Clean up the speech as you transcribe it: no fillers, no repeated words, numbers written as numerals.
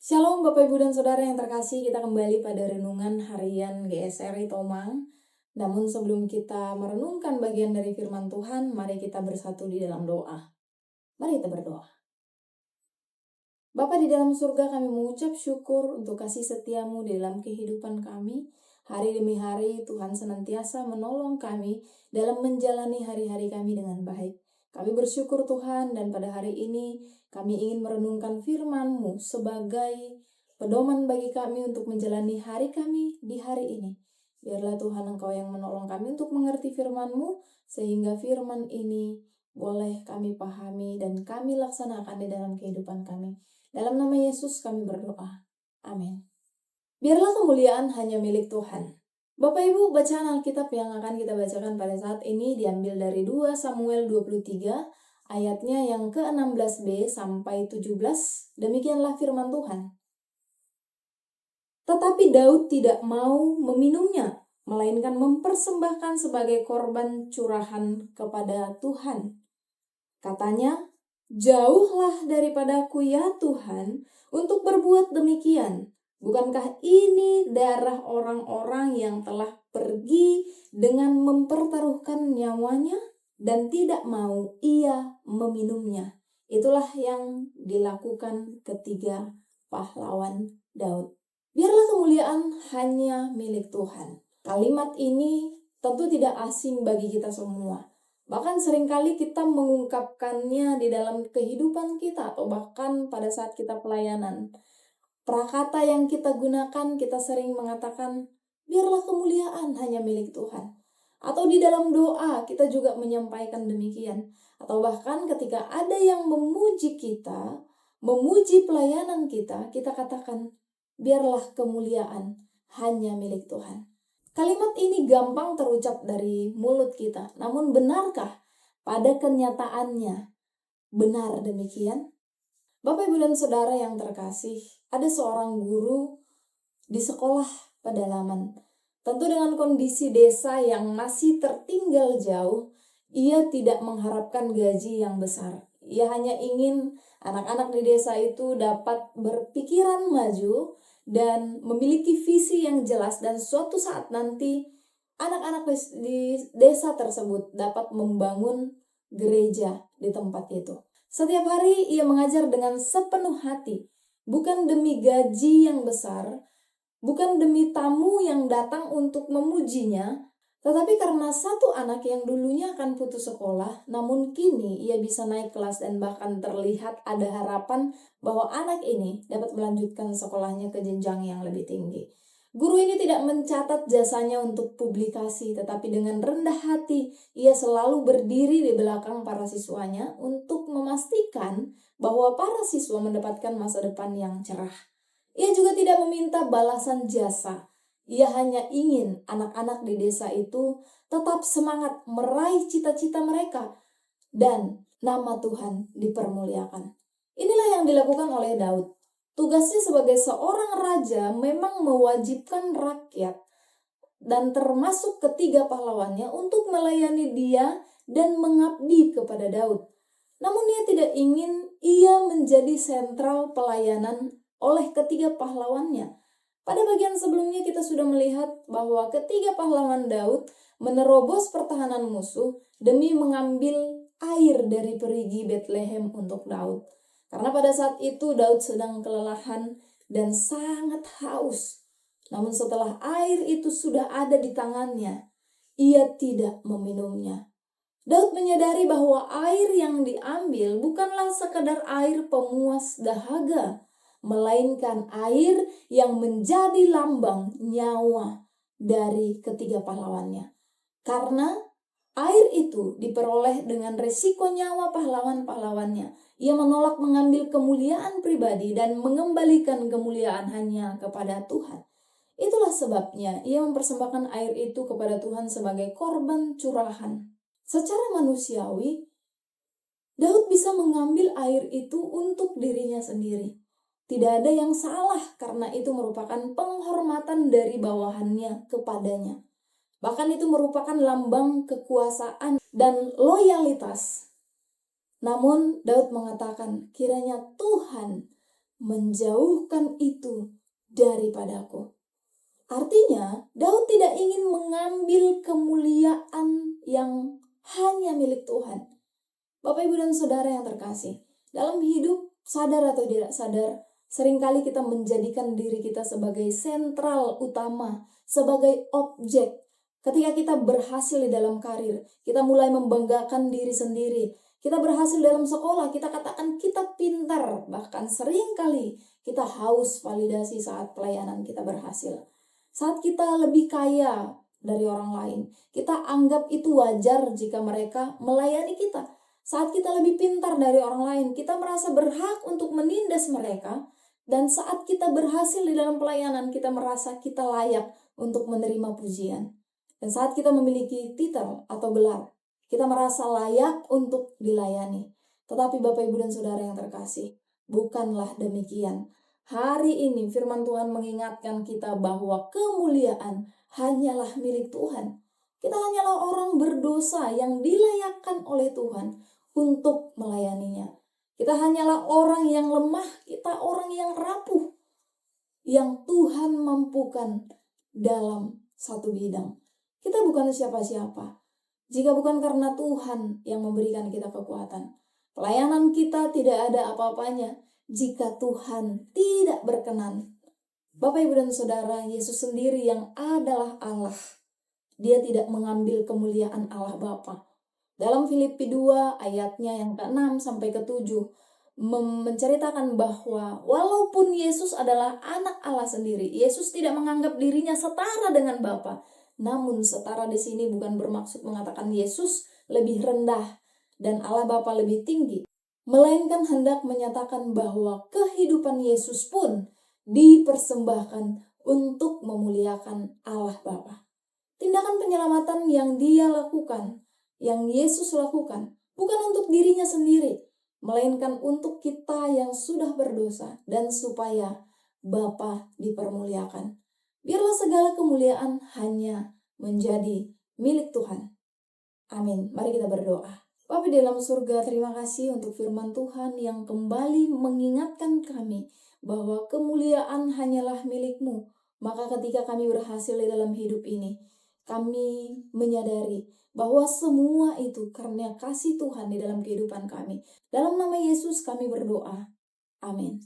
Shalom Bapak Ibu dan Saudara yang terkasih, kita kembali pada renungan harian GSRI Tomang. Namun sebelum kita merenungkan bagian dari firman Tuhan, mari kita bersatu di dalam doa. Mari kita berdoa. Bapa di dalam surga, kami mengucap syukur untuk kasih setiamu di dalam kehidupan kami. Hari demi hari Tuhan senantiasa menolong kami dalam menjalani hari-hari kami dengan baik. Kami bersyukur Tuhan, dan pada hari ini kami ingin merenungkan firman-Mu sebagai pedoman bagi kami untuk menjalani hari kami di hari ini. Biarlah Tuhan Engkau yang menolong kami untuk mengerti firman-Mu, sehingga firman ini boleh kami pahami dan kami laksanakan di dalam kehidupan kami. Dalam nama Yesus kami berdoa. Amin. Biarlah kemuliaan hanya milik Tuhan. Bapak Ibu, bacaan Alkitab yang akan kita bacakan pada saat ini diambil dari 2 Samuel 23, ayatnya yang ke-16b sampai 17. Demikianlah firman Tuhan. Tetapi Daud tidak mau meminumnya, melainkan mempersembahkan sebagai korban curahan kepada Tuhan. Katanya, "Jauhlah daripadaku ya Tuhan untuk berbuat demikian. Bukankah ini darah orang-orang yang telah pergi dengan mempertaruhkan nyawanya dan tidak mau ia meminumnya?" Itulah yang dilakukan ketiga pahlawan Daud. Biarlah kemuliaan hanya milik Tuhan. Kalimat ini tentu tidak asing bagi kita semua. Bahkan seringkali kita mengungkapkannya di dalam kehidupan kita atau bahkan pada saat kita pelayanan. Prakata yang kita gunakan, kita sering mengatakan, biarlah kemuliaan hanya milik Tuhan. Atau di dalam doa kita juga menyampaikan demikian. Atau bahkan ketika ada yang memuji kita, memuji pelayanan kita, kita katakan, biarlah kemuliaan hanya milik Tuhan. Kalimat ini gampang terucap dari mulut kita, namun benarkah pada kenyataannya? Benar demikian? Bapak, Ibu, dan Saudara yang terkasih, ada seorang guru di sekolah pedalaman. Tentu dengan kondisi desa yang masih tertinggal jauh, ia tidak mengharapkan gaji yang besar. Ia hanya ingin anak-anak di desa itu dapat berpikiran maju dan memiliki visi yang jelas, dan suatu saat nanti anak-anak di desa tersebut dapat membangun gereja di tempat itu. Setiap hari ia mengajar dengan sepenuh hati, bukan demi gaji yang besar, bukan demi tamu yang datang untuk memujinya, tetapi karena satu anak yang dulunya akan putus sekolah, namun kini ia bisa naik kelas dan bahkan terlihat ada harapan bahwa anak ini dapat melanjutkan sekolahnya ke jenjang yang lebih tinggi. Guru ini tidak mencatat jasanya untuk publikasi, tetapi dengan rendah hati ia selalu berdiri di belakang para siswanya untuk memastikan bahwa para siswa mendapatkan masa depan yang cerah. Ia juga tidak meminta balasan jasa. Ia hanya ingin anak-anak di desa itu tetap semangat meraih cita-cita mereka dan nama Tuhan dipermuliakan. Inilah yang dilakukan oleh Daud. Tugasnya sebagai seorang raja memang mewajibkan rakyat dan termasuk ketiga pahlawannya untuk melayani dia dan mengabdi kepada Daud. Namun ia tidak ingin ia menjadi sentral pelayanan oleh ketiga pahlawannya. Pada bagian sebelumnya kita sudah melihat bahwa ketiga pahlawan Daud menerobos pertahanan musuh demi mengambil air dari perigi Betlehem untuk Daud. Karena pada saat itu Daud sedang kelelahan dan sangat haus. Namun setelah air itu sudah ada di tangannya, ia tidak meminumnya. Daud menyadari bahwa air yang diambil bukanlah sekadar air pemuas dahaga, melainkan air yang menjadi lambang nyawa dari ketiga pahlawannya. Karena air itu diperoleh dengan resiko nyawa pahlawan-pahlawannya. Ia menolak mengambil kemuliaan pribadi dan mengembalikan kemuliaan hanya kepada Tuhan. Itulah sebabnya ia mempersembahkan air itu kepada Tuhan sebagai korban curahan. Secara manusiawi, Daud bisa mengambil air itu untuk dirinya sendiri. Tidak ada yang salah karena itu merupakan penghormatan dari bawahannya kepadanya. Bahkan itu merupakan lambang kekuasaan dan loyalitas. Namun Daud mengatakan, kiranya Tuhan menjauhkan itu daripadaku. Artinya, Daud tidak ingin mengambil kemuliaan yang hanya milik Tuhan. Bapak, Ibu, dan Saudara yang terkasih, dalam hidup, sadar atau tidak sadar, seringkali kita menjadikan diri kita sebagai sentral utama, sebagai objek. Ketika kita berhasil di dalam karir, kita mulai membanggakan diri sendiri. Kita berhasil dalam sekolah, kita katakan kita pintar. Bahkan seringkali kita haus validasi saat pelayanan kita berhasil. Saat kita lebih kaya dari orang lain, kita anggap itu wajar jika mereka melayani kita. Saat kita lebih pintar dari orang lain, kita merasa berhak untuk menindas mereka. Dan saat kita berhasil di dalam pelayanan, kita merasa kita layak untuk menerima pujian. Dan saat kita memiliki titel atau gelar, kita merasa layak untuk dilayani. Tetapi Bapak, Ibu, dan Saudara yang terkasih, bukanlah demikian. Hari ini firman Tuhan mengingatkan kita bahwa kemuliaan hanyalah milik Tuhan. Kita hanyalah orang berdosa yang dilayakkan oleh Tuhan untuk melayaninya. Kita hanyalah orang yang lemah, kita orang yang rapuh, yang Tuhan mampukan dalam satu bidang. Kita bukan siapa-siapa, jika bukan karena Tuhan yang memberikan kita kekuatan. Pelayanan kita tidak ada apa-apanya jika Tuhan tidak berkenan. Bapak, Ibu, dan Saudara, Yesus sendiri yang adalah Allah. Dia tidak mengambil kemuliaan Allah Bapa. Dalam Filipi 2 ayatnya yang ke-6 sampai ke-7 menceritakan bahwa walaupun Yesus adalah anak Allah sendiri, Yesus tidak menganggap dirinya setara dengan Bapa. Namun setara di sini bukan bermaksud mengatakan Yesus lebih rendah dan Allah Bapa lebih tinggi, melainkan hendak menyatakan bahwa kehidupan Yesus pun dipersembahkan untuk memuliakan Allah Bapa. Tindakan penyelamatan yang Dia lakukan, yang Yesus lakukan, bukan untuk dirinya sendiri, melainkan untuk kita yang sudah berdosa dan supaya Bapa dipermuliakan. Biarlah segala kemuliaan hanya menjadi milik Tuhan. Amin. Mari kita berdoa. Bapa di dalam surga, terima kasih untuk firman Tuhan yang kembali mengingatkan kami bahwa kemuliaan hanyalah milik-Mu. Maka ketika kami berhasil di dalam hidup ini, kami menyadari bahwa semua itu karena kasih Tuhan di dalam kehidupan kami. Dalam nama Yesus kami berdoa. Amin.